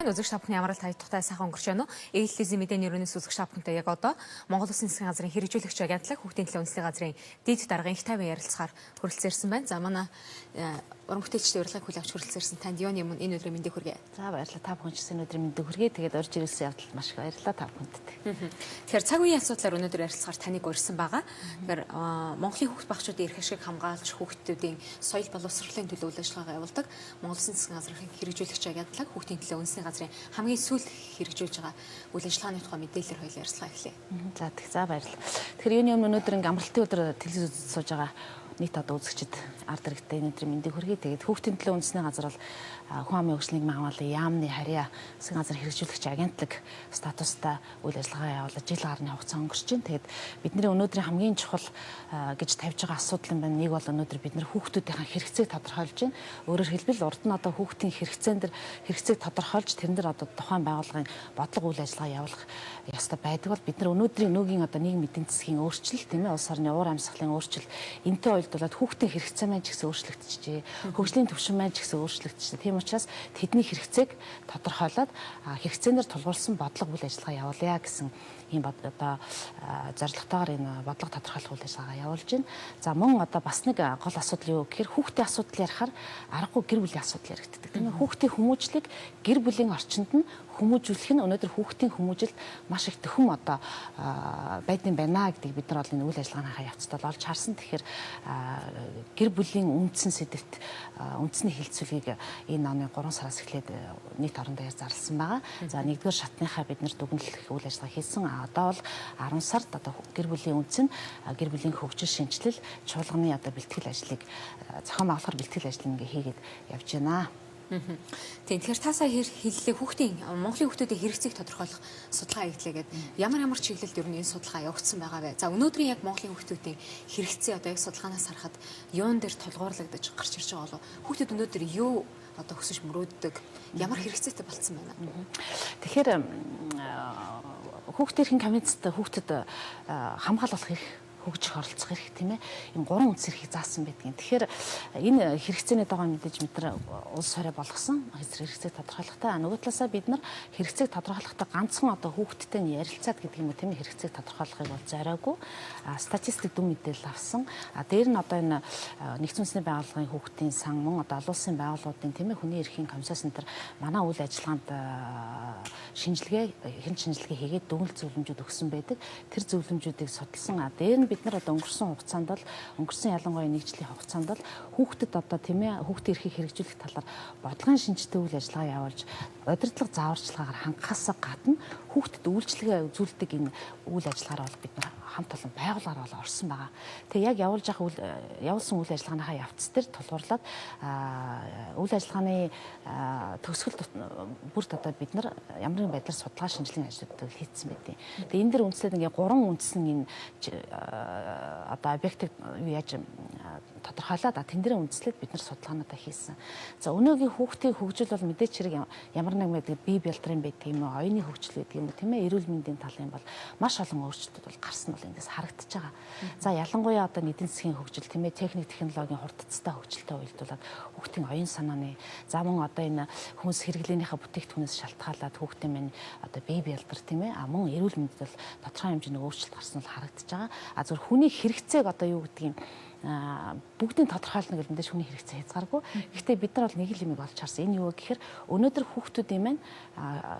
Үзэгч та бүхний амралт хаягдахтай сайхан өнгөрч байна уу? Ээлжлэзийн мэдээний өрөөнөөс үзэгч та бүхэнтэй яг одоо Монгол Улсын засгийн газрын хэрэгжүүлэгч агентлаг хүүхдийн төлөө үндэсний газрын дэд даргын их тайван ярилцахаар хүрэлцээрсэн байна. За манай уран бүтээлчдийн урилгыг хүлээн авч хүрэлцээрсэн танд юуны өмнө энэ өдрийн мэндийг хүргэе. За баярлалаа. Та бүхэн ч гэсэн өдрийн мэндийг хүргэе. Тэгээд орж ирсэн явдалд маш их баярлалаа та бүхэнд. Тэгэхээр цаг үеийн асуудлаар өнөөдөр ярилцахаар таныг урьсан байгаа. Тэгэхээр Монголын хүүхд багчуудын эрх ашиг хамгаалж хүүхдүүдийн соёл боловсролын төлөө үйл ажиллагаа явуулдаг Монгол Улсын засгийн газрын хэрэгжүүлэгч агентлаг хүүхдийн төлөө үндэсний газрын хамгийн сүүл хэрэгжүүлж байгаа үйл ажиллагааны тухай мэдээлэлээр хоёул ярилцлага эхлэе. За баярлалаа. Тэгэхээр юуны өмнө өнөөдөр амралтын өдөр телевиз үзэж сууж байгаа нийт одоо үзэгчид ард иргэдтэй өнөөдрийн мэндийг хүргэе. Тэгээд хүүхдийн төлөө үндэсний газар бол хүн амын хөгжлийн хамгааллын яамны харьяа засгийн газрын хэрэгжүүлэгч агентлаг статустай үйл ажиллагаа явуулж жил гарны хугацаа өнгөрч байна. Тэгээд бидний өнөөдрийн хамгийн чухал гэж тавьж байгаа асуудал юм байна. Нэг бол өнөөдөр бид нэр хүүхдүүдийн хэрэгцээг тодорхойлж байна. Өөрөөр хэлбэл урд нь одоо хүүхдийн хэрэгцээг тодорхойлж тэрэн дээр одоо тухайн байгууллагын бодлого үйл ажиллагаа явуулах ёстой байдаг бол бид нар өнөөдрийн нөөгийн одоо нийгмийн эдийн засгийн өөрчлөлт тийм ээ улс орны уур амьсгалын өөрчлөлт энтэй уялдуулаад хүүхдийн хэрэгцээ маань ч гэсэн өөрчлөгдөжээ. Хөгжлийн түвшин маань ч гэсэн өөрчлөгдөжээ. Тийм учраас тэдний хэрэгцээг тодорхойлоод хэрэгцээнээр тулгуурсан бодлого үйл ажиллагаа явуулъя гэсэн ийм одоо зорилготойгоор энэ бодлого тодорхойлох үйл ажиллагаа явуулж байна. За мөн одоо бас нэг гол асуудал юу гэхээр хүүхдийн асуудал ярихаар аргагүй гэр бүлийн асуудал яригддаг. Тийм ээ хүүхдийн хүмүүжлийг гэр бүлийн орчинд нь хүмүүжүүлэх нь өнөөдөр хүүхдийн хүмүүжил маш их төхөм одоо байдсан байна гэдгийг бид нар бол энэ үйл ажиллагааны явцад бол олж харсан. Тэгэхээр гэр бүлийн үндсэн сэдвт үндэсний хилцүүлгийг энэ оны 3 сараас эхлээд нийт орон даяар зарласан байгаа. За нэгдүгээр шатныхаа бид нар дүгнэлэх үйл ажиллагаа хийсэн. Одоо бол 10 сард одоо гэр бүлийн үндсэн гэр бүлийн хөгжил шинжилэл чуулганы одоо бэлтгэл ажлыг зохион байгуулахар бэлтгэл ажлыг ингээ хийгээд явж байна. Тийм тэгэхээр та сая хэллээ Монголын хүүхдүүдийн хэрэгцээг тодорхойлох судалгаа хийлээ гэдэг ямар чиглэлд ер нь энэ судалгаа явагдсан байгаа вэ? За өнөөдрийн яг Монголын хүүхдүүдийн хэрэгцээ одоо яг судалгаанаас харахад юун дээр тулгуурлагдаж гарч ирж байгаа болов? Хүүхдүүд өнөөдөр юу одоо өсөж мөрөөддөг? Ямар хэрэгцээтэй болцсон байна? Тэгэхээр хүүхдийн эрхийн комиссад хүүхдэд хамгаалах эрх хөгжих оролцох эрх тийм ээ энэ 3 үндэс эрхийг заасан байдгийн. Тэгэхээр энэ хэрэгцээний дагуу мэдээж метр улс орой болгосон хэрэгцээг тодорхойлохтой нөгөө талаасаа бид нар хэрэгцээг тодорхойлохдоо ганцхан одоо хүүхдтэй нь ярилцаад гэдэг юм уу тийм ээ хэрэгцээг тодорхойлохыг бол зориагүй статистик дүн мэдээлэл авсан. Дээр нь одоо энэ нэгдсэн үндэсний байгууллагын хүүхдийн сан мөн одоо олон улсын байгууллагуудын тийм ээ хүний эрхийн комиссаас энэ манай үйл ажиллагаанд шинжилгээ хийгээд дүгнэлт зөвлөмжүүд өгсөн байдаг. Тэр зөвлөмжүүдийг судалсан. Дээр нь бид нар одоо өнгөрсөн ялангуяа нэг жилийн хугацаанд бол хүүхдэд одоо тийм ээ хүүхдийн эрхийг хэрэгжүүлэх талаар бодлогын шинжтэй үйл ажиллагаа явуулж удирдлага зааварчилгаагаар хангахаас гадна хүүхдэд үйлчлэгээ үзүүлдэг энэ үйл ажиллагаараа бол бид нар хамт олон байгууллагаар бол орсон байгаа. Тэгээ яг явуулсан үйл ажиллагааныхаа явц дээр тулгуурлаад үйл ажиллагааны төгсгөл бүрт одоо бид нар ямар нэгэн байдлаар судалгаа шинжилгээ ажлуудыг хийсэн байдیں۔ Тэгээ энэ дэр үндслээд ингээ 3 үндсэн энэ одоо объектыг яаж тодорхойлоод тэн дээр үндэслээд бид нар судалгаануудаа хийсэн. За өнөөгийн хүүхдийн хөгжил бол мэдээч хэрэг ямар нэг мэд бие бэлтрийн байдаг юм уу, оюуны хөгжил байдаг юм уу, тийм ээ эрүүл мэндийн талын бол маш олон өөрчлөлтүүд бол гарсан бол эндээс харагдаж байгаа. За ялангуяа одоо эдийн засгийн хөгжил, тийм ээ техник технологийн хурдцтай хөгжилтэй уялдуулаад хүүхдийн оюун санааны за мөн одоо энэ хүнс хэрэглээнийхээ бүтээгдэхүүнээс шалтгаалаад хүүхдийн маань одоо бие бэлтэр тийм ээ мөн эрүүл мэндэд бол тодорхой хэмжээний өөрчлөлт гарсан бол харагдаж байгаа. Зөвхөн хүний хэрэгцээг одоо юу гэдгийг бүгдийн тодорхойлно гэж мэдээж хүний хэрэгцээ хязгааргүй. Гэхдээ бид нар бол нэг л юм олж харсан. Энэ юу гэхээр өнөөдөр хүүхдүүдийн маань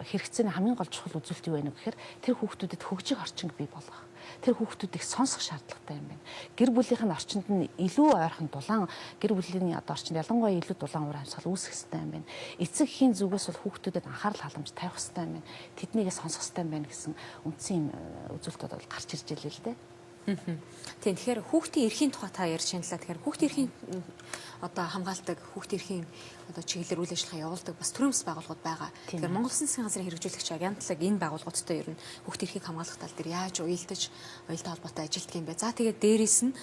хэрэгцээний хамгийн гол чухал үзүүлэлт юу вэ гэхээр тэр хүүхдүүдэд хөгжих орчинг бий болгох. Тэр хүүхдүүдийг сонсох шаардлагатай юм байна. Гэр бүлийнх нь орчинд нь илүү ойрхон дулаан гэр бүлийн одоо орчинд ялангуяа илүү дулаан уур амьсгал үүсэх хэрэгтэй юм байна. Эцэг эхийн зүгээс бол хүүхдүүдэд анхаарал халамж тавих хэрэгтэй юм байна. Тэднийгээ сонсох хэрэгтэй юм байна гэсэн үндсэн үзүүлэлтүүд бол гарч ирж байлээ л дээ. Тийм тэгэхээр хүүхдийн эрхийн тухай та ярьж байна. Тэгэхээр хүүхдийн эрхийн одоо хамгаалдаг хүүхдийн эрхийн одоо чиглэлээр үйл ажиллагаа явуулдаг бас төрөмс байгууллагууд байгаа. Тэгэхээр Монгол Улсын засгийн газрын хэрэгжүүлэгч агентлаг энэ байгууллагуудтай ер нь хүүхдийн эрхийг хамгаалах тал дээр яаж уялдаа холбоотой ажилтдаг юм бэ? За тэгээд дээрээс нь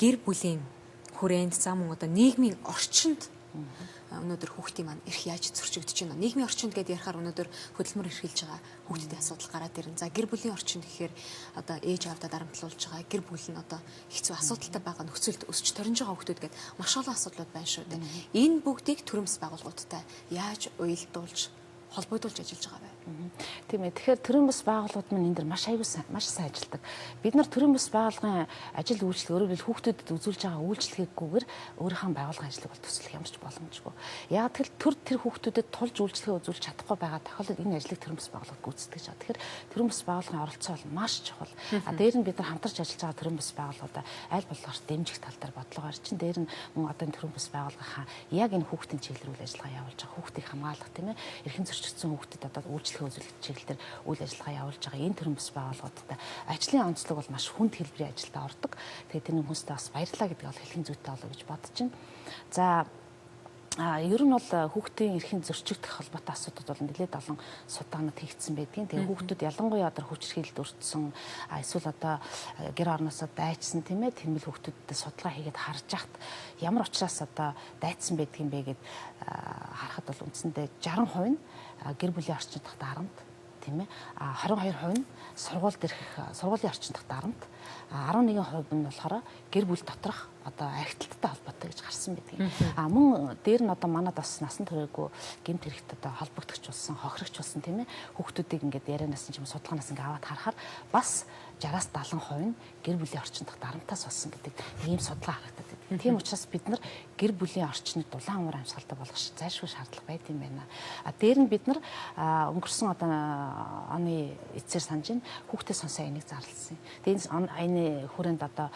гэр бүлийн хүрээнд зам одоо нийгмийн орчинд өнөөдөр хүүхдийн маань эрх яаж зөрчигдөж байна. Нийгмийн орчинд гэдээ ярихаар өнөөдөр хөдөлмөр эрхэлж байгаа хүүхдийн асуудал гараад ирнэ. За гэр бүлийн орчинд гэхээр одоо ээж аавдаа дарамтлуулж байгаа гэр бүл нь одоо хэцүү асуудалтай байгаа нөхцөлд өсч торинж байгаа хүүхдүүд гэдэг маш олон асуудлууд байна шүү дээ. Энэ бүгдийг төрөмс байгууллагуудтай яаж уялдуулж холбогдуулж ажиллаж байгаа бай. Тийм ээ. Тэгэхээр төрийн бас байгууллагууд маань энэ дэр маш маш сайн ажилладаг. Бид нар төрийн бас байгууллагын ажил үйлчлэг өөрөөр хэлбэл хүүхдэд үзүүлж байгаа үйлчлэгээгүйгээр өөрийнхөө байгууллагын ажлыг бол төсөлөх ямар ч боломжгүй. Яг тэр хүүхдүүдэд тулж үйлчлэгээ үзүүлж чадахгүй байгаа тохиолдолд энэ ажлыг төрийн бас байгууллага гүйцэтгэж байгаа. Тэгэхээр төрийн бас байгууллагын оролцоо бол маш чухал. Дээр нь бид нар хамтарч ажиллаж байгаа төрийн бас байгууллагуудаа аль болохоор дэмжих тал дээр бодлого гарчин. Дээр нь мөн одоо энэ төрийн бас байгууллагынхаа яг энэ хүүхдийн чиглэл үйл ажиллагаа явуулж байгаа, хүүхдийг хамгаалах тийм ээ, эрхэн зөрчигдсөн хүүхдэд одоо үйлчлэгээ үзүүлэх чиглэлээр үйл ажиллагаа явуулж байгаа энэ төрлийн бас байгууллагуудтай ажлын онцлог бол маш хүнд хэлбэрийн ажилдаа ордог. Тэгээд тэр хүмүүстээ бас баярлалаа гэдэг бол хэлхэн зүйтэй болоо гэж бодож байна. За ер нь бол хүүхдийн эрхийн зөрчигдөх холбоотой асуудал бол нэлээд олон судалгаанууд хийгдсэн байдгийн. Тэгээ хүүхдүүд ялангуяа одоо хүчирхийлэлд өртсөн эсвэл одоо гэр орноосоо дайчсан тийм ээ, тэмэл хүүхдүүдтэй судалгаа хийгээд харж яхад ямар учраас одоо дайцсан байдгийн бэ гэд харахад бол үндсэндээ 60% нь гэр бүлийн орчин дахь дарамт тийм ээ, 22% нь сургуулийн орчин дахь дарамт, 11% нь болохоор гэр бүл доторх одоо архитекттай холбоотой гэж гарсан байдаг. Мөн дээр нь одоо манад бас насан туршаагүй гэмт хэрэгт одоо холбогдогч болсон, хохирогч болсон тийм ээ, хүүхдүүдийг ингээд ярианаас нь ч юм судалгаанаас ингээд аваад харахаар бас 60-аас 70% нь гэр бүлийн орчин дахь дарамтаас болсон гэдэг ийм судалгаа харагдаад байна. Тийм учраас бид нар гэр бүлийн орчныг дулаан уур амьсгалтай болгох зайлшгүй шаардлага байд юм байна. Дээр нь бид нар өнгөрсөн одоо оны эцсээр санаж байна, хүүхдээ сонсон айныг зарласан. Тэгээд энэ айны хүрээнд одоо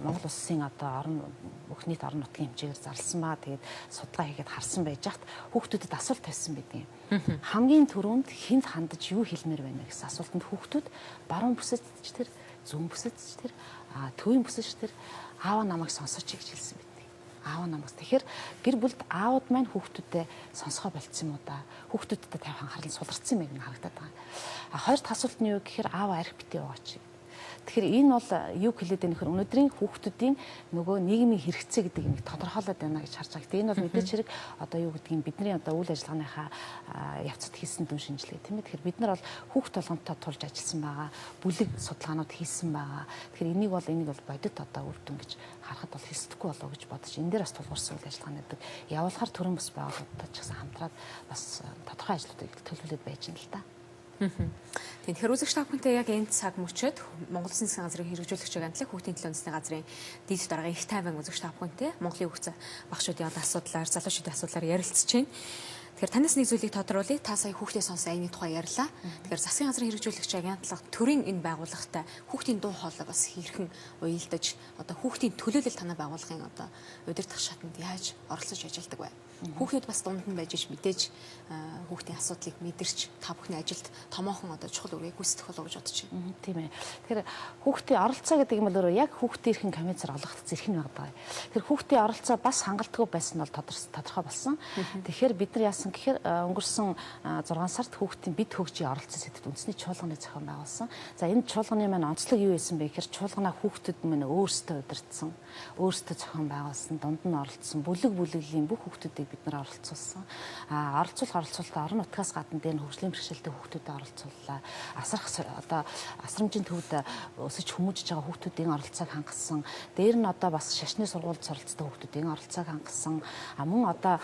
Монгол улсын одоо бүх нийт орон нутгийн хэмжээгээр зарласан баа. Тэгээд судалгаа хийгээд харсан байж хат хүүхдүүдэд асуулт тавьсан байдаг юм. Хамгийн түрүүнд хэнд хандаж юу хэлмээр байна гэсэн асуултанд хүүхдүүд баруун бүсэдч тэр, зүүн бүсэдч тэр, төвийн бүсэдч тэр аава намайг сонсооч гэж хэлсэн байдаг. Аава намайг. Тэгэхээр гэр бүлд аауд маань хүүхдүүдэд сонсгоо болцсон юм уу да? Хүүхдүүдтэй тавих анхаарал суларсан юм яг харагдаад байгаа. Хоёр дахь асуулт нь юу гэхээр аава арх битээ яваач. Тэгэхээр энэ бол юу хэлээд байна гэхээр өнөөдрийн хүүхдүүдийн нөгөө нийгмийн хэрэгцээ гэдэг юм тодорхойлоод байна гэж харж байгаа. Тэгээ энэ бол мэдээж хэрэг одоо юу гэдгийг бидний одоо үйл ажиллагааныхаа явцад хийсэн дүн шинжилгээ тийм ээ. Тэгэхээр бид нар бол хүүхд толгомтой тулж ажилласан байгаа, бүлэг судалгаанууд хийсэн байгаа. Тэгэхээр энийг бол бодит одоо үр дүн гэж харахад бол хэсдэхгүй болоо гэж бодож энэ дээр бас тулгуурсан үйл ажиллагаанууд явуулахар төрийн бас байгууллагуудтай ч гэсэн хамтраад бас тодорхой ажлуудыг төлөвлөд байж байна л да. Тэгэхээр үзэгч та бүхэнтэй яг энэ цаг мөчид Монгол Улсын засгийн газрын хэрэгжүүлэгчийн хамтлаг хүүхдийн төлөө үндэсний газрын дэд даргын их тайван үзэгч та бүхэнтэй Монголын хүүхдийн багшуудын асуудлаар, залуучуудын асуудлаар ярилцж байна. Тэгэхээр танаас нэг зүйлийг тодруулъя. Та сая хүүхдээ сонсон айны тухай ярьлаа. Тэгэхээр засгийн газрын хэрэгжүүлэгчийн агентлаг төрийн энэ байгууллагатай хүүхдийн дуу хоолой бас хэрхэн уялдаж одоо хүүхдийн төлөөлөл танай байгууллагын одоо удирдах шатнд яаж оролцож ажилладаг вэ? Хүүхдүүд бас дунд нь байж мэдээж хүүхдийн асуудлыг мэдэрч та бүхний ажилд томоохон одоо чухал үрийг гүйцэтгэх болов гэж бодож байна. Тийм ээ. Тэгэхээр хүүхдийн оролцоо гэдэг юм бол өөрөө яг хүүхдийн эрхийн комиссар олгох зэрэг нь байгаа. Тэгэхээр хүүхдийн оролцоо бас хангалтгүй байсан нь бол тодорхой болсон. Тэгэхээр бид нар яасан гэхээр өнгөрсөн 6 сард хүүхдийн бид хөгжийн оролцоо сэдэвт үндэсний чуулганы зохион байгуулсан. За энэ чуулганы маань онцлог юу байсан бэ гэхээр чуулганаа хүүхдүүд мань өөрсдөө удирдсан, өөрсдөө зохион байгуулсан, дунд нь оролцсон, бүлэглэлийн бүх хүүхдүүдийг бид нар оролцуулсан. Оролцуулалтаа орон нутгаас гадна дээр хөгжлийн бэрхшээлтэй хүүхдүүдэд оролцууллаа. Одоо асрамжийн төвд өсөж хүмүүжж байгаа хүүхдүүдийн оролцоог хангасан. Дээр нь одоо бас шашны сургуульд суралцдаг хүүхдүүдийн оролцоог хангасан. Мөн одоо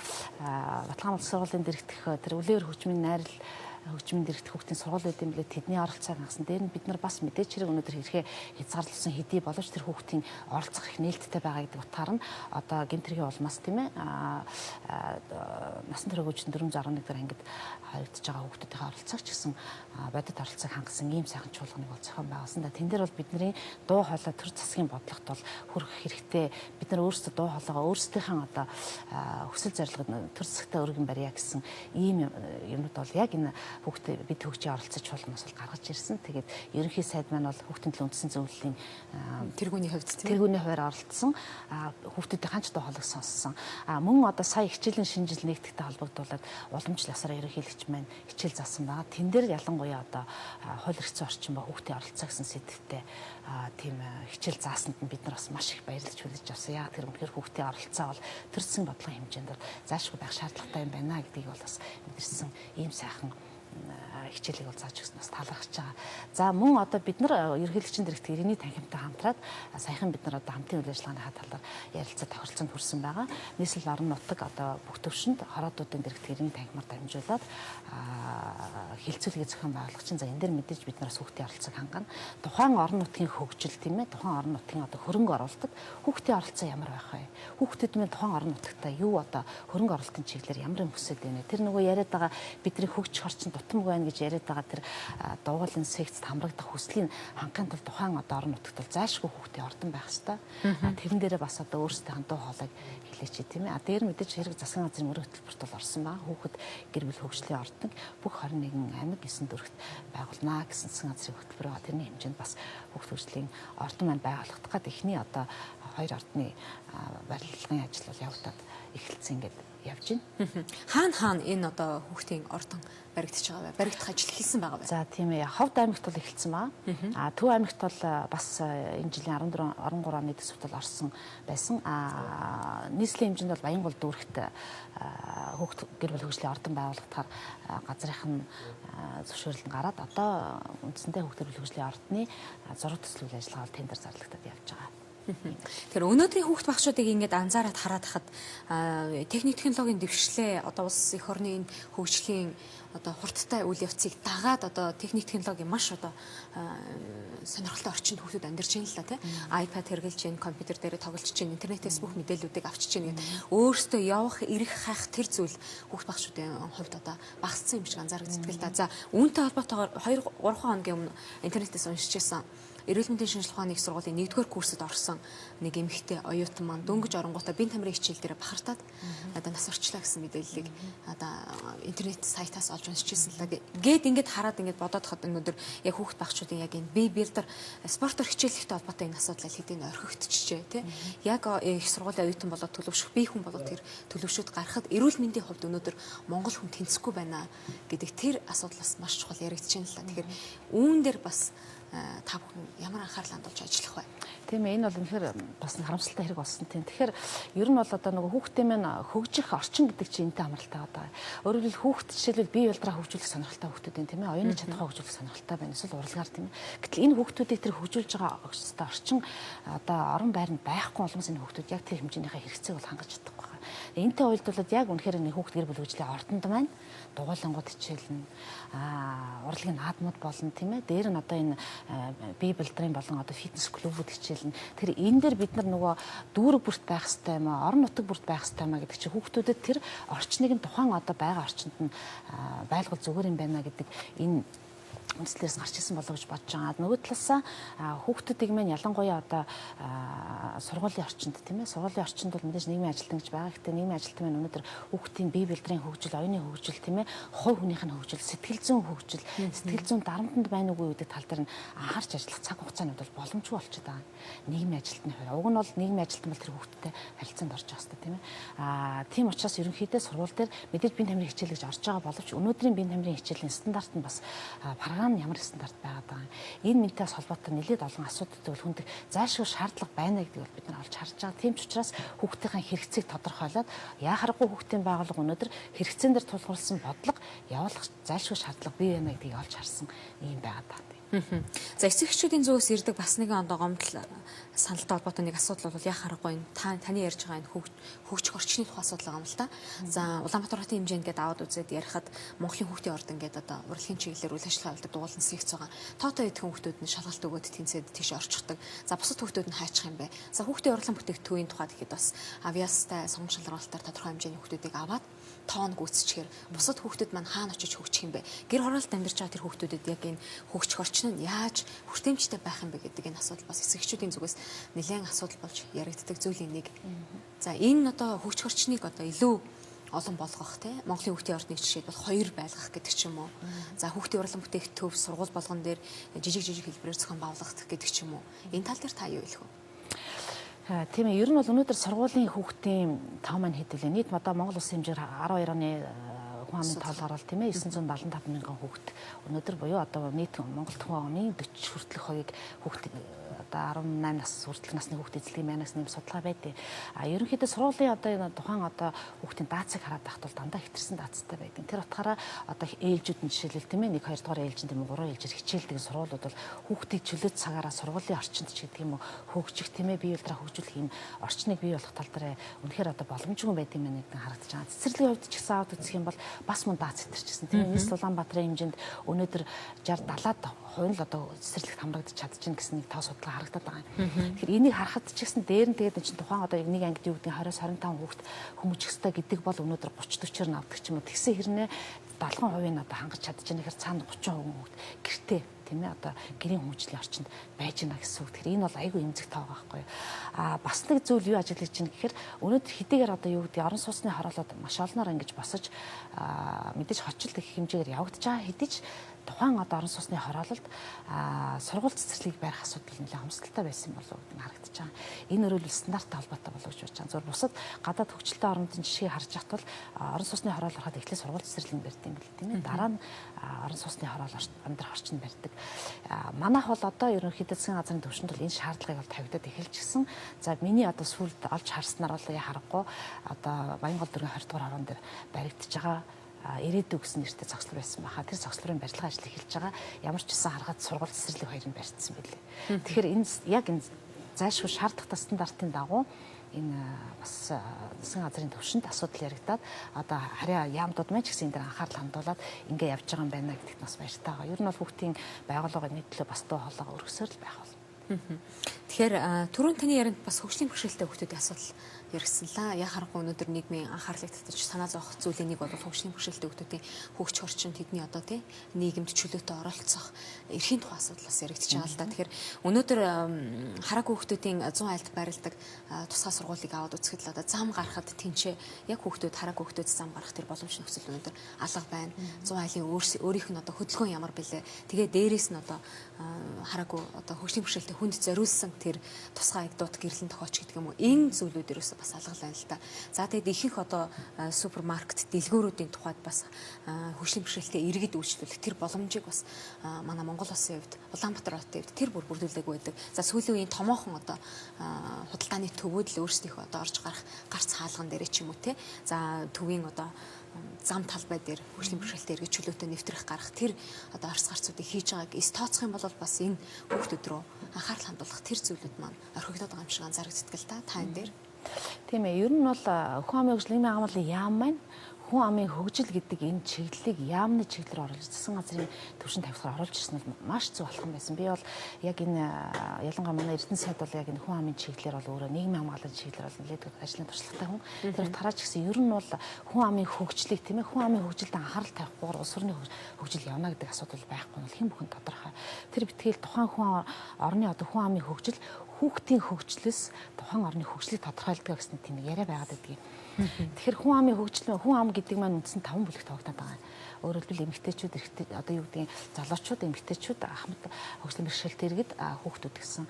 Батлан улс сургуулийн дэргэдэх тэр үлээр хөгжмийн найрал хөгжмийн дэргэдэх хүүхдийн сургууль байд юм билээ, тэдний оролцоог хангасан. Дээр нь бид нар бас мэдээж хэрэг өнөөдөр хэрхээ хязгаарлалсан хэдий боловч тэр хүүхдийн оролцох их нээлттэй байгаа гэдэг утгаар нь одоо гэмтрийн улмаас тийм ээ насан туршийн 461 дээр ангид харагдаж байгаа хүүхдүүдийн оролцоог ч гэсэн бодит оролцоог хангасан ийм сайхан чуулганыг бол зохион байгуулсан. Тэн дээр бол бидний дуу хоолой төр засгийн бодлогот бол хүрэх хэрэгтэй. Бид нар өөрсдөө дуу хоолойгоо өөрсдийнхээ одоо хүсэл зорилгод төр засагтаа өргөн барья гэсэн ийм юмнууд бол яг энэ хүүхдээ бид хөгжийн оролцож чуулганаас бол гаргаж ирсэн. Тэгээд ерөнхий сайд маань бол хүүхдийн төлөө үндсэн зөвлөлийн тэргүүний хувьд оролцсон. Хүүхдүүдийн ханч дуу хоолойг сонссон. Мөн одоо сая хичээлийн шинжил нэгтгэхтэй холбогдуулаад уламжлал ясаар ерөнхийлөгч маань хичээл заасан байгаа. Тэн дээр ялангуяа одоо хууль эрхцэн орчин ба хүүхдийн оролцоо гэсэн сэдвтэй тийм хичээл заасанд нь бид нар бас маш их баярлаж хүлээж авсан. Яг тэр үнэхээр хүүхдийн оролцоо бол төр засгийн бодлогын хэмжээнд заашгүй байх шаардлагатай юм байна гэдгийг бол бас мэдэрсэн ийм сайхан хичээлийг бол зааж өгснөөс талархаж байгаа. За мөн одоо бид нар ерөнхийлөгчийн дэргэд иргэний танхимтай хамтраад саяхан бид нар одоо хамтын үйл ажиллагааны талаар ярилцаа тохиролцоонд хүрсэн байгаа. Нийслэл орон нутаг одоо бүх төвшөнд хороодуудын дэргэд иргэний танхимаар дамжуулаад хилцүүлгээ зохион байгуулагчин. За энэ дээр мэдээж бид нараас хүүхдийн оролцоог хангана. Тухайн орон нутгийн хөгжил тийм ээ, тухайн орон нутгийн одоо хөрөнгө оруулалтад хүүхдийн оролцоо ямар байх вэ? Хүүхдүүд минь тухайн орон нутагтаа юу одоо хөрөнгө оруулалтын чиглэлээр ямар юм хүсэж байна вэ? Тэр нөгөө яриад байгаа бидний хөгжих орчин дутамг байна гэж яриад байгаа тэр дуугуулын секцэд хамрагдах хүслийн хангахын тулд тухайн одоо орон нутагт бол заашгүй хүүхдийн ордон байх хэвээр. Тэрэн дээрээ бас одоо өөрсдийн дуу хоолойг хэлээч тийм ээ. Дээр мэдээж хэрэг засгийн газрын мөрөг хөтөлбөрт бол орсон байгаа. Хүүхэд гэр бүл хөгжлийн ордон бүх 21 аймаг 9 дүрэгт байгуулнаа гэсэн засгийн газрын хөтөлбөр байгаа. Тэрний хэмжээнд бас хүүхд хөгжлийн ордон маань байгуулагдах гээд эхний одоо хоёр ордны барилгын ажил бол явагдаад эхэлсэн ингээд явж байна. Хаана энэ одоо хүүхдийн ордон баригдаж байгаа вэ? Баригдах ажил эхэлсэн байгаа вэ? За тийм ээ. Ховд аймагт бол эхэлсэн байгаа. Төв аймагт бол бас энэ жилийн 13 оны төсөвт бол орсон байсан. Нийслэлийн хэмжээнд бол Баянгол дүүрэгт хүүхд гэр бүл хөгжлийн ордон байгуулагдахаар газрынхан зөвшөөрөл нь гараад одоо үндсэндээ хүүхд гэр бүл хөгжлийн ордны зураг төслүүл ажиллагаа бол тендер зарлагдаад явж байгаа. Тэгэхээр өнөөдрийн хүүхд багшуудыг ингээд анзаараад хараад хахад техник технологийн дэвшлээ одоо улс эх орны энэ хөгжлийн одоо хурдтай үйл явцыг дагаад одоо техник технологи маш одоо сонирхолтой орчинд хүүхдүүд амьдарч байна л да тий. iPad хэрэглэж байна, компьютер дээр тоглож байна, интернетээс бүх мэдээллүүдийг авчиж байна гэдэг. Өөрөөсөө явах, ирэх, хайх тэр зүйл хүүхд багшуудын хувьд одоо багассан юм шиг анзаарэгддэг л да. За үүнтэй холбоотойгоор 2-3 хоногийн өмнө интернетээс уншиж байсан эрүүл мэндийн шинжилгээ ухааны их сургуулийн 1-р курсод орсон нэг эмэгтэй оюутан маань дөнгөж оронгуудаа бие тамирын хичээл дээр бахартаад одоо нас орчлаа гэсэн мэдээллийг одоо интернет сайтаас олж уншижсэн л да. Гээд ингээд хараад ингээд бодоод хад өнөөдөр яг хүүхд багчуудын яг энэ бие билдер спортоор хичээлэхтэй холбоотой энэ асуудал хэдийн орхигдчихжээ тий. Яг их сургуулийн оюутан болоод төлөвшөх бие хүн болоод тэр төлөвшөд гарахад эрүүл мэндийн хувьд өнөөдөр Монгол хүн тэнцэхгүй байна гэдэг тэр асуудлаас маш чухал яригдчихээн л да. Тэгэхээр үүн дээр бас та бүхэн ямар анхаарал хандуулж ажиллах вэ? Тийм ээ, энэ бол үнэхээр бас харамсалтай хэрэг болсон тийм. Тэгэхээр ер нь бол одоо нөгөө хүүхдээ маань хөгжих орчин гэдэг чинь энэтэй хамралтай байгаа. Өөрөөр хэлбэл хүүхд жишээлбэл бие ялдраа хөгжүүлэх сонирхолтой хүүхдүүд байна тийм ээ. Оюуны чадхаа хөгжүүлэх сонирхолтой байна. Эсвэл урлагаар тийм ээ. Гэтэл энэ хүүхдүүдийг тэр хөгжүүлж байгаа орчин одоо орон байранд байхгүй улмаас энэ хүүхдүүд яг тэр хэмжээнийхээ хэрэгцээг бол хангаж чадахгүй байна. Энэтэй уялдуулаад яг үнэхээр энэ хүүхд гэр бүл хөгжлийн ордонд маань дугуулангууд хичээлнэ. Урлагийн наадмууд болно тийм ээ. Дээр нь одоо энэ бие билдрийн болон одоо фитнес клубүүд хичээлнэ. Тэр энэ дээр бид нар нөгөө дүүрэг бүрт байх хэрэгтэй юм аа, орон нутаг бүрт байх хэрэгтэй юм аа гэдэг чинь хүүхдүүдэд тэр орчныг нь тухайн одоо байгаа орчинд нь байлгал зүгээр юм байна гэдэг энэ үндслээс гарч ирсэн болов гэж бодож байгаа. Нөгөө талаасаа хүүхдүүдийг мань ялангуяа одоо сургуулийн орчинд тийм ээ. Сургуулийн орчинд бол мэдээж нийгмийн ажилтан гэж байгаа. Гэхдээ нийгмийн ажилтан маань өнөөдөр хүүхдийн бие билдрийн хөгжил, оюуны хөгжил тийм ээ, хувь хүнийх нь хөгжил, сэтгэл зүйн хөгжил, сэтгэл зүйн дарамтанд байна уугүй гэдэг тал дээр нь анхаарч ажиллах цаг хугацаанд бол боломжгүй болчиход байгаа. Нийгмийн ажилтны хувьд. Уг нь бол нийгмийн ажилтан бол тэр хүүхдтэй харилцаанд орж байгаа хэрэгтэй тийм ээ. Тийм учраас ерөнхийдөө сургууль дээр мэдээж бие тамирын хичээл гэж орж байгаа боловч өнөөдрийн бие тамирын хичээлийн стандарт нь бас ямар стандарт байгаад байгаа. Энэ мэдээс холбоотой нэлээд олон асуудалтай бол хүндэг заашгүй шаардлага байна гэдгийг бид нар олж харж байгаа. Тийм ч учраас хүүхдийн хэрэгцээг тодорхойлоод яа харахгүй хүүхдийн байгууллага өнөөдөр хэрэгцээн дээр тулгуурласан бодлого явуулах заашгүй шаардлага бий байна гэдгийг олж харсан юм байгаад байна. За эцэг эхчүүдийн зүгээс ирдэг бас нэгэн одоо гомдол саналтай холбоотой нэг асуудал бол яа харахгүй таны ярьж байгаа энэ хөгжих орчны тухай асуудал байгаа юм л та. За Улаанбаатар хотын хэмжээнд гээд аваад үзээд ярихад Монголын хүүхдийн ордон гээд одоо урлагийн чиглэлээр үйл ажиллагаа явуулдаг дугуулсан секц байгаа. Тоотой эдхэн хүүхдүүд нь шалгалт өгөөд тэнцээд тийш орчихдаг. За бусад хүүхдүүд нь хайчих юм бэ. За хүүхдийн урлан бүтээгдэхүүний тухайд гэхэд бас авиастай сонгон шалгалтаар тодорхой хэмжээний хүүхдүүдийг аваад тоон гүйцэтгэхээр бусад хүүхдүүд маань хаана очиж хөгжих юм бэ? Гэр хороолт амьдарч байгаа тэр хүүхдүүдэд яг энэ хөгжих орчин нь яаж хүртээмжтэй байх юм бэ гэдэг энэ асуудал бас эцэгчүүдийн зүгээс нэлээд асуудал болж яригддаг зүйлийн нэг. За энэ одоо хөгжих орчныг одоо илүү олон болгох те Монголын хүүхдийн ордны жишээд бол 2 байлгах гэдэг ч юм уу. За хүүхдийн урлан бүтээх төв сургууль болгон дээр жижиг хэлбэрээр зохион байгуулах гэдэг ч юм уу. Энэ тал дээр та юу хэлэх вэ? Тийм ээ, ер нь бол өнөөдөр сургуулийн хүүхдийн тоо маань хэд вэ? Нийт одоо Монгол улсын хэмжээр 12 оны хүн амын тоолгоор бол тийм ээ 975 мянган хүүхэд өнөөдөр буюу одоо нийт Монгол хүн амын 40 хүртэлх хоёрыг хүүхд одоо 18 нас хүртэлх насны хүүхд эзлэх мянаас нэм судалгаа байдیں۔ Ерөнхийдөө сургуулийн одоо энэ тухайн одоо хүүхдийн даацыг хараад байхад бол дандаа хэтэрсэн даацтай байдаг. Тэр утгаараа одоо ээлжүүд нь жишээлбэл тийм ээ 1 2 дугаар ээлжин тийм үү 3 ээлжээр хичээлдэг сургуулиуд бол хүүхдийг чөлөөт цагаараа сургуулийн орчинд ч гэдэг юм уу хөгжих тийм ээ бие биедраа хөгжүүлэх юм орчныг бий болох тал дээр үнэхээр одоо боломжгүй байдаг юм нэг харагдаж байгаа. Цэцэрлэгийн хувьд ч гэсэн аваад үзэх юм бол бас мөн даац хэтэрчихсэн тийм ээ. Нийс Улаанбаатарын хэмжээнд өнөөдөр 60 70-аад хувь л одоо цэцэрлэгт хамрагдаж чадчихна гэсэн нэг тоо судалгаа харагдаад байгаа юм. Тэгэхээр энийг харахад ч гэсэн дээр нь тэгээд чинь тухайн одоо нэг ангид юу гэдэг 20-25 хүүхд хүмүүжих ёстой гэдэг бол өнөөдөр 30-40-оор навдаг ч юм уу. Тэгсэн хэрнээ 70% нь одоо хангаж чадчихна гэхээр цаана 30% хүүхд гэртээ тийм ээ одоо гэрийн хүмүүжлийн орчинд байж гэнэ гэсэн үг. Тэгэхээр энэ бол айгүй эмзэг тоо байхгүй юу. Бас нэг зүйл юу ажиглаж байна гэхээр өнөөдөр хэдийгээр одоо юу гэдэг орон сууцны хороолоод маш олноор ингэж босож мэдээж хочилт их хэмжээгээр явагдаж байгаа хэдий ч тухайн одоо орон сууцны хороололд сургууль цэцэрлэгийг барих асуудал нэлээд хомсдолтой байсан болов уу харагдаж байгаа. Энэ өрөөл стандарттай холбоотой болов гэж бодож байгаа. Зөвхөн бусад гадаад хөгжилтэй орнуудын жишээ харж яхад бол орон сууцны хороол харахад эхлээд сургууль цэцэрлэг барьдаг юм бэл тийм ээ. Дараа нь орон сууцны хороол амьдрах орчин барьдаг. Манайх бол одоо ерөнхийдөө засгийн газрын төвшөнд бол энэ шаардлагыг бол тавигдаад эхэлж гисэн. За миний одоо сүүлд олж харснаар бол харахгүй одоо Баянгол дөрвөн 20 дугаар хорон дээр баригдаж байгаа ирээдүй гэсэн нэртэй цогцлол байсан баха. Тэр цогцлолын барилгын ажил эхэлж байгаа. Ямар ч гэсэн харахад сургууль цэцэрлэг хоёрыг барьсан байлээ. Тэгэхээр энэ яг энэ зайлшгүй шаардлагатай стандартын дагуу энэ бас засгийн газрын төвшөнд асуудал яригадаад одоо харьяа яамдууд маань ч гэсэн энэ дээр анхаарал хандуулад ингэ явж байгаа юм байна гэдэгт бас баяртай байгаа. Ер нь бол хүүхдийн байгууллагын нийтлээ бас тоо хоолойгоо өргөсөөр л байх бол. Тэгэхээр түрүүн таны ярианд бас хөгжлийн бэрхшээлтэй хүүхдүүдийн асуудал яригдсанлаа. Яг харахгүй өнөөдөр нийгмийн анхаарлыг татаж санаа зовох зүйлийн нэг бол хөгжлийн бэрхшээлтэй хүүхдүүдийн хөгжих орчин тэдний одоо тийм нийгэмд чөлөөтэй оролцох эрхийн тухай асуудал бас яригдчихэж байгаа л да. Тэгэхээр өнөөдөр хараагүй хүүхдүүдийн 100 айлд байрладаг тусгай сургуулийг аваад үзэхэд л одоо зам гарахад тэнцээ яг хүүхдүүд хараагүй хүүхдүүд зам гарах тэр боломж нөхцөл өнөөдөр алга байна. 100 айлын өөрийнх нь одоо хөдөлгөөн ямар бэлээ. Тэгээ дээрээс нь одоо хараагүй одоо хөгжлийн бэрхшээлтэй хүнд зориулсан тэр тусгай эгдууд гэрлэн тохиоч гэдэг юм уу. Энэ зүйлүүдээс бас алгал байна л да. За тэгээд ихэнх одоо супермаркет дэлгүүрүүдийн тухайд бас хөгжлийн бэрхшээлтэй иргэд үйлчлүүлэх тэр боломжийг бас манай Монгол улсын хувьд Улаанбаатар хотын хувьд тэр бүр бүрдүүлээгүй байдаг. За сүүлийн үеийн томоохон одоо худалдааны төвүүд л өөрсдийнхөө одоо орж гарах гарц хаалган дээр ч юм уу те. За төвийн одоо зам талбай дээр хөгжлийн бэрхшээлтэй иргэд чөлөөтэй нэвтрэх гарах тэр одоо орц гарцуудыг хийж байгааг эс тооцох юм бол бас энэ хүүхдүүд рүү анхаарал хандуулах тэр зүйлүүд маань орхигдоод байгаа юм шиг анзаарэгддэг л та энэ дээр. Тийм ээ. Ер нь бол хүн амын хөгжлийн агуулгын яам маань хүн амын хөгжил гэдэг энэ чиглэлийг яамны чиглэлээр оруулж засгийн газрын төвшөнд тавьсаар оруулж ирсэн нь маш зөв алхам байсан. Би бол яг энэ ялангуяа манай Эрдэнэ сайд бол яг энэ хүн амын чиглэлээр бол өөрөө нийгмийн хамгаалалт чиглэлээр бол нэлээд ажлын туршлагатай хүн. Тэр тараач гэсэн ер нь бол хүн амын хөгжлийг тийм ээ хүн амын хөгжилд анхаарал тавихгүйгээр улс орны хөгжил явна гэдэг асуудал байхгүй нь хэн бүхэн тодорхой. Тэр битгээл тухайн хүн орны одоо хүн амын хөгжил хүүхдийн хөгжлөөс тухайн орны хөгжлийг тодорхойлдог гэсэн тийм яриа байгаад байдаг. Тэгэхээр хүн амын хөгжил хүн ам гэдэг маань үндсэн 5 бүлэгт хуваагдаад байгаа. Өөрөөр хэлбэл эмэгтэйчүүд эрэгтэй одоо юу гэдгийг залуучууд эмэгтэйчүүд ахмад хөгжлийн бэрхшээлтэй иргэд хүүхдүүд гэсэн.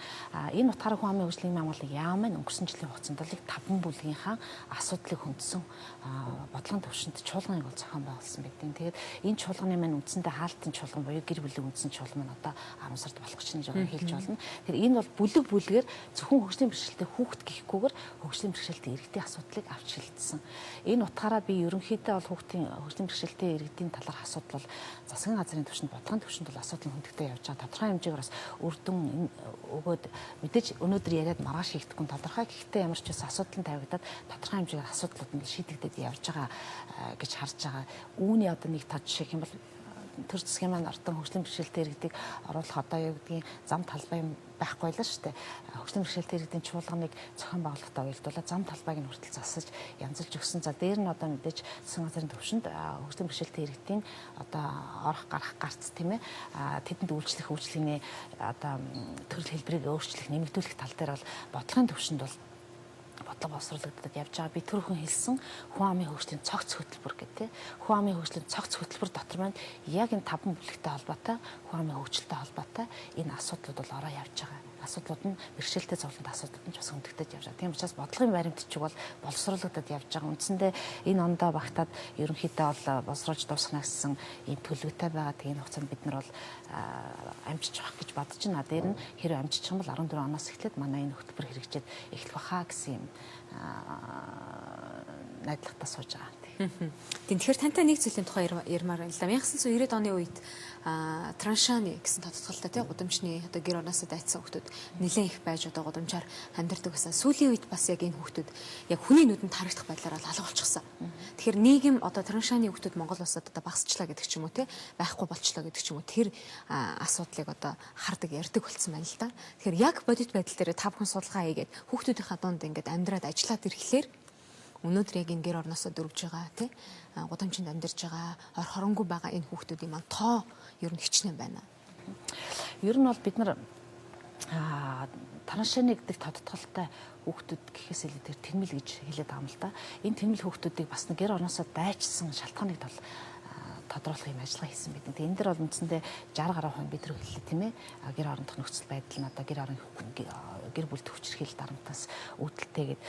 Энэ утгаараа хүн амын хөгжлийн агуулгын яам маань өнгөрсөн жилийн хугацаанд л 5 бүлгийнхаа асуудлыг хөндсөн бодлогын төвшөнд чуулганыг бол зохион байгуулсан байдаг. Тэгээд энэ чуулганы маань үндсэндээ хаалтын чуулган буюу гэр бүлийн үндсэн чуулган маань одоо 10 сард болох гэж нэг жоохон хэлж болно. Тэгэхээр энэ бол бүлэг бүлгээр зөвхөн хөгжлийн бэрхшээлтэй хүүхд гэхгүйгээр хөгжлийн бэрхшээлтэй иргэдийн асуудлыг авч шилжсэн. Энэ утгаараа би ерөнхийдөө бол хүүхдийн хөгжлийн бэрхшээлтэй иргэдийн талаарх асуудал бол засгийн газрын төвшөнд бодлогын төвшөнд бол асуудал хөндөгтэй явж байгаа. Тодорхой хэмжээгээр бас үр дүн өгөөд мэдээж өнөөдөр яриад маргааш хийгдэхгүй тодорхой. Гэхдээ ямар ч байсан асуудал нь тавигдаад тодорхой хэмжээгээр асуудлууд нь шийдэгдээд явж байгаа гэж харж байгаа. Үүний одоо нэг тод жишээ юм бол төр засгийн маань ортон хөгжлийн бэрхшээлтэй иргэдийг оруулах одоо юу гэдгийг зам талбай байхгүй л шүү дээ. Хөгжлийн бэрхшээлтэй иргэдийн чуулганыг зохион байгуулалтаа уялдуулаад зам талбайг нь хүртэл засаж янзалж өгсөн. За дээр нь одоо мэдээж засгийн газрын төвшөнд хөгжлийн бэрхшээлтэй иргэдийн одоо орох гарах гарц тийм ээ тэдэнд үйлчлэх үйлчлэгийн одоо төрөл хэлбэрийг өөрчлөх нэмэгдүүлэх тал дээр бол бодлогын төвшөнд бол бодлого боловсруулагдаад явж байгаа. Би түрүүхэн хэлсэн хүн амын хөгжлийн цогц хөтөлбөр гэдэг. Хүн амын хөгжлийн цогц хөтөлбөр дотор маань яг энэ 5 бүлэгтэй холбоотой, хүн амын хөгжилтэй холбоотой энэ асуудлууд бол ороо явж байгаа. Асуудлууд нь бэрхшээлтэй зовлонт асуудлууд нь ч бас хөндөгдөж явж байгаа. Тийм учраас бодлогын баримтчиг бол боловсруулагдаад явж байгаа. Үндсэндээ энэ ондоо багтаад ерөнхийдөө бол боловсруулж дуусгана гэсэн ийм төлөвтэй байгаа. Тэгээ энэ хугацаанд бид нар бол амжиж авах гэж бодож байна. Дээр нь хэрэв амжиж байгаа бол 14 оноос эхлээд манай энэ хөтөлбөр хэрэгжээд эхлэх баха гэсэн юм найдлагатаа сууж байгаа. Тэгэхээр тантай нэг зүйлийн тухай ярмаар байна л да. 1990-ад оны үед траншаны гэсэн тодтолтой тий гудамжны одоо гэр орноосоо дайцсан хүмүүс нэлээд их байж одоо гудамжаар амьдардаг гэсэн. Сүүлийн үед бас яг энэ хүмүүс яг хүний нүдэнд харагдах байдлаар алга болчихсон. Тэгэхээр нийгэм одоо траншаны хүмүүс Монгол улсад одоо багасчлаа гэдэг ч юм уу тий байхгүй болчлоо гэдэг ч юм уу тэр асуудлыг одоо хардаг ярьдаг болсон байна л да. Тэгэхээр яг бодит байдал дээр 5 хүн судалгаа хийгээд хүмүүсийнхаа дунд ингээд амьдраад ажиллаад ирэхлээр өнөөдөр яг энэ гэр орноосоо дөрвж байгаа тий гудамжинд амьдарч байгаа ор хоронгүй байгаа энэ хүүхдүүдийн маань тоо ер нь хичнээн байна. Ер нь бол бид нар траншаны гэдэг тодтолтой хүүхдүүд гэхээс илүү тэр тэмэл гэж хэлээд байгаа юм л да. Энэ тэмэл хүүхдүүдийг бас нэг гэр орноосоо дайчсан шалтгааныг бол тодруулах юм ажиллагаа хийсэн бид. Тэгээ энэ дэр бол үндсэндээ 60 гаруй хүн бид нар хэллээ тийм ээ. Гэр орондох нөхцөл байдал нь одоо гэр бүл төвчрхийл дарамтаас үүдэлтэйгээд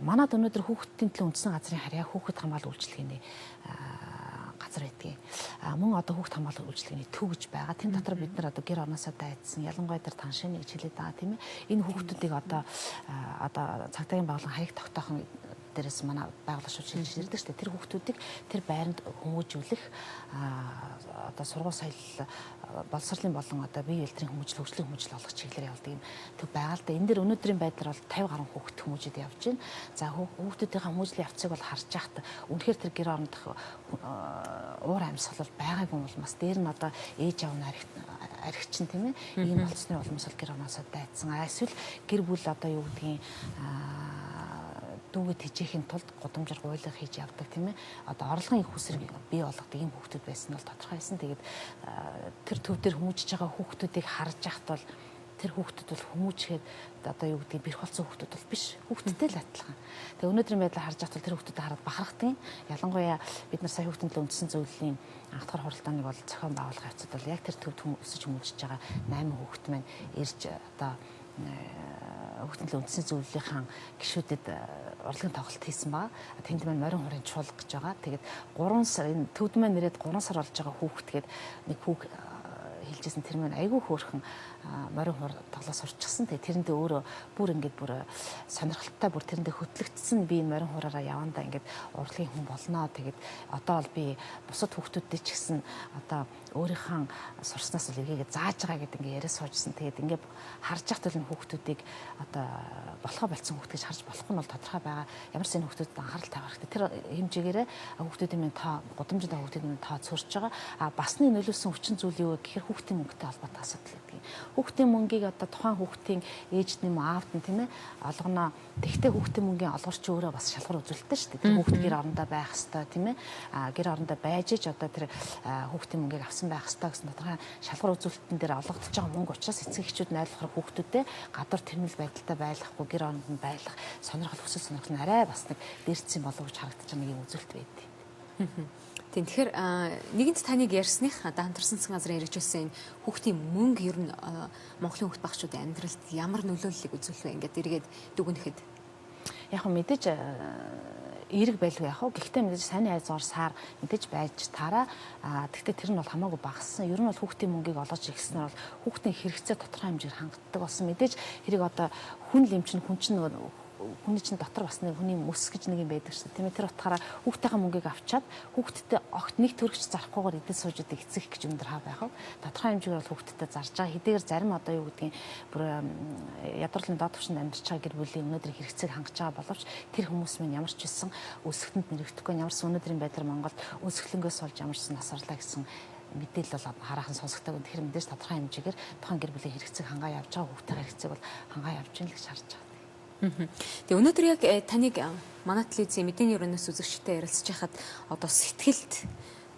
манад өнөөдөр хүүхдийн төлөө үндэсний газрын харьяа хүүхэд хамгаалал үйлчилгээний газар байдгийг. Мөн одоо хүүхэд хамгаалал үйлчилгээний төв гэж байгаа. Тэн дотор бид нар одоо гэр орноосоо дайдсан ялангуяа тэр траншаны гэж хэлээд байгаа тийм ээ. Энэ хүүхдүүдийг одоо цагдаагийн байгууллага хаяг тогтоохон дээрээс манай байгууллагч шилжиж ирдэг шүү дээ. Тэр хүүхдүүдийг тэр байранд хүмүүжүүлэх одоо сургууль соёл боловсролын болон одоо бие элдрийн хөгжлийн хүмүүжил олгох чиглэлээр явуулдаг юм төв байгаа л да. Энэ дэр өнөөдрийн байдлаар бол 50 гаруй хүүхэд хүмүүжид явж байна. За хүүхдүүдийн хүмүүжлийн явцыг бол харж яхад үнэхээр тэр гэр орондох уур амьсгал бол байгаагүй бол бас дээр нь одоо ээж аав нь архичин тийм ээ. Ийм болцсны улмаас бол гэр ороноосоо дайцсан. Эсвэл гэр бүл одоо юу гэдгийг дүүгээ тэжээхийн тулд гудамжаар гуйлга хийж явдаг тийм ээ. Одоо орлогын их хүсрэг бий болгодог ийм хүүхдүүд байсан нь бол тодорхой байсан. Тэгээд тэр төв дээр хүмүүжиж байгаа хүүхдүүдийг харж яхад бол тэр хүүхдүүд бол хүмүүжихэд одоо юу гэдгийг бэрх болсон хүүхдүүд бол биш. Хүүхдтэй л адилхан. Тэгээ өнөөдрийн байдлаар харж яхад тэр хүүхдүүдэд хараад бахархдаг. Ялангуяа бид нар сая хүүхдийн төлөө үндсэн зөвлөлийн анх дахь хуралдааныг бол зохион байгуулах явцад бол яг тэр төвд өсөж хүмүүжиж байгаа 8 хүүхэд маань ирж одоо хүүхдийн үндсэн зөвлөлийнхаа гишүүдэд урлагийн тоглолт хийсэн ба тэнд маань морин хурын чуулга гэж байгаа. Тэгээд 3 сар энэ төвд маань нэрээд 3 сар болж байгаа хүүхдгээд нэг хүүг хэлжсэн тэр маань айгүй хөөрхөн морин хур тоглоо сурчсан. Тэгээд тэрэндээ өөрөө бүр ингээд бүр сонирхолтой бүр тэрэндээ хөтлөгдсөн би морин хураараа явандаа ингээд урлагийн хүн болноо. Тэгээд одоо бол би бусад хүүхдүүдтэй ч гэсэн одоо өөрийнхөө сурснаас л эргээгээ зааж байгаа гэдэг ингээд яриа суужсэн. Тэгээд ингээд харж яхад л хүүхдүүдийг одоо болохоо болцсон хүүхд гэж харж болох нь бол тодорхой байгаа. Ямар ч энэ хүүхдүүдэд анхаарал тавих хэрэгтэй. Тэр хэмжээгээр хүүхдүүдийн минь тоо гудамжид хүүхдүүдийн минь тоо цурж байгаа. Бас нэг нөлөөсөн хүчин зүйл юу вэ гэхээр хүүхдийн мөнгөтэй холбоотой асуудал гэдэг юм. Хүүхдийн мөнгийг одоо тухайн хүүхдийн ээжд нэм аавд нь тийм ээ олгоно. Тэгтээ хүүхдийн мөнгийн олгорч өөрөө бас шалгуур үзүүлдэг шүү дээ. Тэр хүүхд гэр орондоо байх хэвээр тийм ээ. Гэр орондоо байж иж одоо тэр хүүхдийн мөнгийг авсан байх хэвээр гэсэн тодорхой шалгуур үзүүлэлтэн дээр олгогдож байгаа мөнгө учраас эцэг эхчүүд найрлахаар хүүхдүүдэд гадар тэрмэл байдалтай байлгахгүй гэр оронд нь байлгах сонирхол хүсэл сонирхол нь арай бас нэг дээрцсэн болов гэж харагдаж байгаа нэг юм үзүүлэлт байдаг. Тэгэхээр нэгэнт таныг ярьсных одоо хамтарсан засгийн газрын хэрэгжүүлсэн энэ хүүхдийн мөнгө ер нь Монголын хүүхд багчуудын амьдралд ямар нөлөөллийг үзүүлэх вэ? Ингээд эргээд дүгнэхэд яг мэдээж эерэг байлгүй яах вэ? Гэхдээ мэдээж сайн айз ор сар мэдээж байж таараа. Тэгвэл тэр нь бол хамаагүй багассан. Ер нь бол хүүхдийн мөнгийг олгож иргэснээр бол хүүхдийн хэрэгцээ тодорхой хэмжээр хангагддаг болсон. Мэдээж хэрэг одоо хүн лэмчин хүн чинь хүний чинь дотор бас нэг хүний мөс гэж нэг юм байдаг шүү дээ. Тийм ээ тэр утгаараа хүүхдийнхээ мөнгийг авчаад хүүхдтэй огт нэг төгрөгч зарахгүйгээр эдэн суужуудыг эцэх гэж өндөр хаа байх. Тодорхой хэмжээгээр бол хүүхдтэй зарж байгаа. Хэдийгээр зарим одоо юу гэдгийг бүр ядуурлын доод түвшинд амьдарч байгаа гэр бүлийн өнөөдөр хэрэгцээг хангаж байгаа боловч тэр хүмүүс минь ямар ч байсан өсөлтөнд нэрвдэхгүй ямар ч өнөөдрийн байдлаар Монголд өсгөлөнгөөс олж ямар ч насарлаа гэсэн мэдээлэл бол хараахан сонсогддог. Тэгэхээр мэдээж тодорхой хэмжээгээр тухайн гэр бүлийн хэрэгцээг хангаа явж байгаа хүүхдийн хэрэгцээг бол хангаа явж байгаа л гэж харж байгаа. Тэгээ өнөөдөр яг таныг манай телевизийн мэдээний өрөөнөөс үзэгчтэй ярилцж байхад одоо сэтгэлд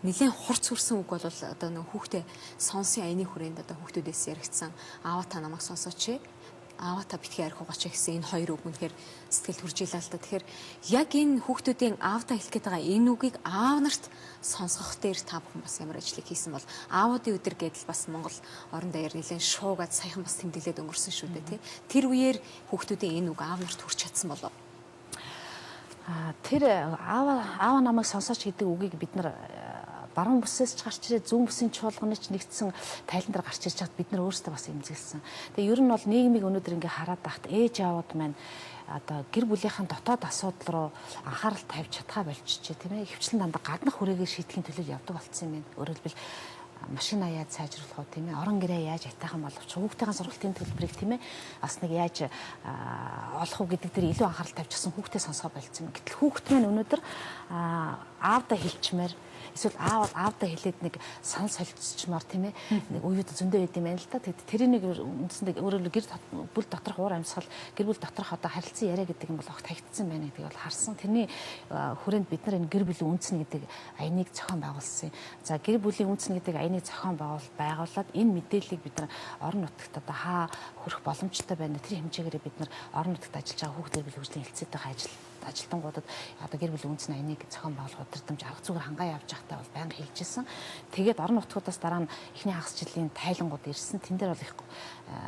нэлээд хурц хүрсэн үг бол одоо нэг хүүхдээ сонсын аяны хүрээнд одоо хүүхдүүдээс яригдсан аава та намайг сонсооч ааваа битгий арх угаач гэсэн энэ хоёр үг үнэхээр сэтгэл хүрж илаа л да. Тэгэхээр яг энэ хүүхдүүдийн аавдаа хэлэх гээд байгаа энэ үгийг аав нарт сонсгох дээр та бүхэн бас ямар ажлыг хийсэн бол аавуудын өдөр гэдэл бас Монгол орон даяар нэлээд шуугаад саяхан бас тэмдэглээд өнгөрсөн шүү дээ тий. Тэр үеэр хүүхдүүдийн энэ үг аав нарт хүрч чадсан болов. Тэр аава намайг сонсооч гэдэг үгийг бид нар баруун бүсээс ч гарч ирээд зүүн бүсийн чуулганы ч нэгдсэн тайлан дээр гарч ирж чад бид нар өөрсдөө бас эмзэглсэн. Тэгээ ер нь бол нийгмийг өнөөдөр ингээ хараад байхад ээж аавууд маань одоо гэр бүлийнхэн дотоод асуудал руу анхаарал тавьж чадхаа болчихжээ тийм ээ. Хөвчлэн дандаа гаднах хүрээгээ шийдэхин төлөө явдаг болсон юм байна. Өөрөөр хэлбэл машина яаж сайжруулах вэ тийм ээ, орон гэрээ яаж ятайхан болгох, хүүхдийн сургалтын төлбөрийг тийм ээ бас нэг яаж олох уу гэдэг дээр илүү анхаарал тавьчихсан хүүхдээ сонсгоо болцсон. Гэтэл хүүхд маань өнөөдөр аавдаа хэлчмээр эсвэл аавдаа хэлээд нэг сан солилцчмаар тийм ээ нэг уюуд зөндөө байд юм байна л да. Тэрийг үндсэндээ өөрөөр гэр бүл доторх уур амьсгал, гэр бүл доторх одоо харилцан яриа гэдэг юм бол огт тавигдсан байна гэдгийг бол харсан. Тэрний хүрээнд бид нар энэ гэр бүлийн үндэс гэдэг аяныг зохион байгуулсан. За гэр бүлийн үндэс гэдэг аяныг зохион байгуулад энэ мэдээллийг бид нар орон нутагт одоо хаа хүрэх боломжтой байна. Тэр хэмжээгээр бид нар орон нутагт ажиллаж байгаа хүүхд гэр бүл хөгжлийн хэлцээтэй ажилтнуудад одоо гэр бүлийн үндэс аяныг зохион байгуулах удирдамж арга зүгээр хангаа явж байхдаа бол байнга хэлжсэн. Тэгээд орон нутгуудаас дараа нь эхний хагас жилийн тайлангууд ирсэн. Тэн дээр бол их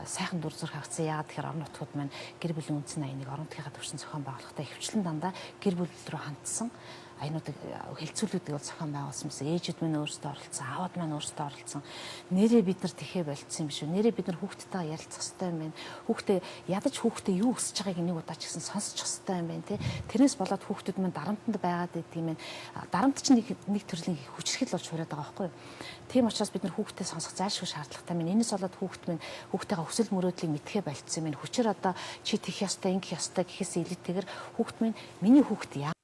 сайхан дүр зураг хагацсан. Яагаад тэгэхээр орон нутгууд маань гэр бүлийн үндэс аяныг орон нутгийнхаа төвшин зохион байгуулахдаа хөвчлэн дандаа гэр бүл рүү хандсан. Аянуудыг хэлцүүлүүдийг бол зохион байгуулсан байсан. Ээжүүд маань өөрсдөө оролцсон, аавууд маань өөрсдөө оролцсон. Нэрээ бид нар тэхээ болцсон юм шүү. Нэрээ бид нар хүүхдтэйгээ ярилцах хэрэгтэй юм байна. Хүүхдээ ядаж хүүхдээ юу хүсэж байгааг нэг удаа ч гэсэн сонсчих хэрэгтэй юм байна тий. Тэрнээс болоод хүүхдүүд маань дарамтанд байгаад байдığım юм. Дарамт чинь нэг төрлийн хүчрхэл болж хуураад байгаа байхгүй юу? Тийм учраас бид нар хүүхдээ сонсох зайлшгүй шаардлагатай юм. Энэс болоод хүүхд минь хүүхдтэйгээ хүсэл мөрөөдлийг мэдхээ болцсон юм. Хүчээр одоо чи тэх ёстой, ингэх ёстой гэхээс илүүтэйгээр хүүхд минь миний хүүхд